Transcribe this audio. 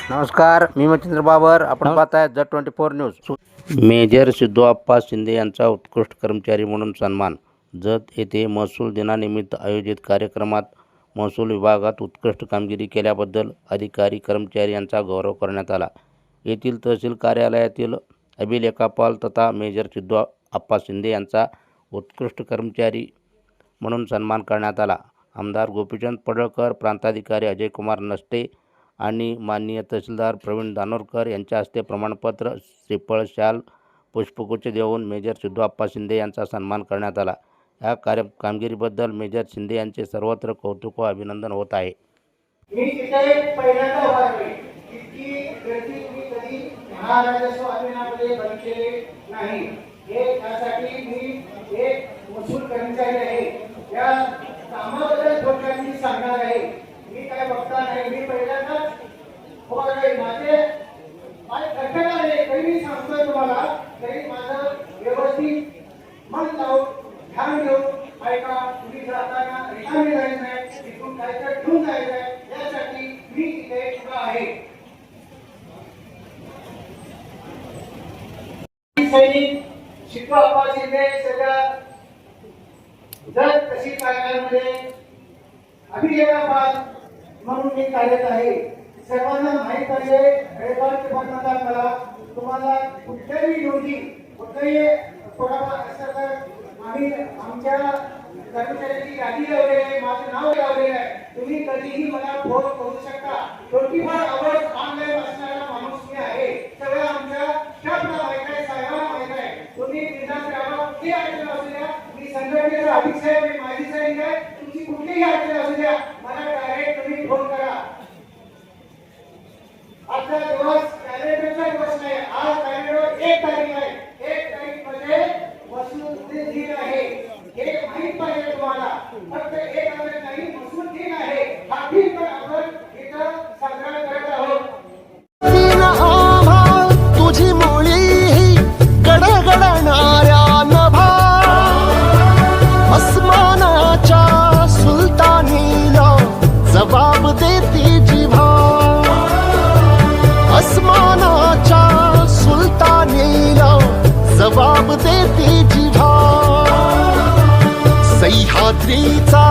नमस्कार, मी मच्छिंद्र बाबर. आपण पाहताय Z24 न्यूज. मेजर सिद्धोप्पा शिंदे यांचा उत्कृष्ट कर्मचारी म्हणून सन्मान. जत येथे महसूल दिनानिमित्त आयोजित कार्यक्रमात महसूल विभागात उत्कृष्ट कामगिरी केल्याबद्दल अधिकारी कर्मचारी यांचा गौरव करण्यात आला. येथील तहसील कार्यालयातील अभिलेखापाल तथा मेजर सिद्धोप्पा शिंदे यांचा उत्कृष्ट कर्मचारी म्हणून सन्मान करण्यात आला. आमदार गोपीचंद पडळकर, प्रांताधिकारी अजयकुमार नष्टे आणि माननीय तहसीलदार प्रवीण दानोरकर यांच्या हस्ते प्रमाणपत्र, श्रीफळ, शाल, पुष्पगुच्छ देऊन मेजर सिद्धोप्पा शिंदे यांचा सन्मान करण्यात आला. या कामगिरीबद्दल मेजर शिंदे यांचे सर्वत्र कौतुक व अभिनंदन होत आहे. मी तिथे पहिल्यांदा उभारले. इतकी गर्दी मी कधी महाराजस्व अभियानामध्ये बघितलेले नाही. हे त्यासाठी मी एक महसूल कर्मचारी आहे. या कामाबद्दल थोडक्यात मी सांगणार आहे. मी काय बघता नाही, मी पहिल्यांदाच उभारले. माझे कटकट आले तरी मी सांगतोय तुम्हाला, तरी माझं व्यवस्थित मन लावून ध्यान देऊन ऐका. तुम्ही जाताना रिकामी जायचं नाही, तिथून काहीतरी घेऊन जायचं आहे, यासाठी मी इथे उभा आहे. सैनिक सिद्धोप्पा शिंदे सगळ्या जत तहसील कार्यालयामध्ये अभिलेखापाल म्हणून मी कार्यरत आहे. सर्वांना माहीत आहे रेकॉर्ड बनवता मला. तुम्हाला कुठल्याही नोंदी कुठल्याही थोडाफार असं तर आम्ही आमच्या कर्मचाऱ्यांची यादी लावलेली आहे, माझं नाव लावलेलं आहे. तुम्ही कधीही मला फोन करू शकता. 24 आवर्स ऑनलाईन असणारा माणूस मी आहे. सगळं आमच्या स्टाफला माहित आहे, साहेबांना माहित आहे. तुम्ही बिनधास्त राहा, कुठली अडचण असू द्या. मी संघटनेचा अधिक साहेब, मी माजी सैनिक आहे. तुमची कुठलीही अडचण असू द्या, मला डायरेक्ट तुम्ही फोन करा. आजचा दिवस कॅलेंडरचा दिवस नाही, आज कॅलेंडर 1 तारीख आहे. 1 तारीख मध्ये महसूल दिन आहे. हे माहित पाहिजे तुम्हाला. फक्त 1 तारीख नाही, महसूल दिन आहे. हा दिन पण आपण इथं साजरा करत आहोत. तुझी मुळी गडगडणाऱ्या नभा, अस्मानाच्या सुलतानीला जबाब देती जिव्हा. अस्मानाच्या सुलतानीला जबाब देती जिव्हा. सह्याद्रीचा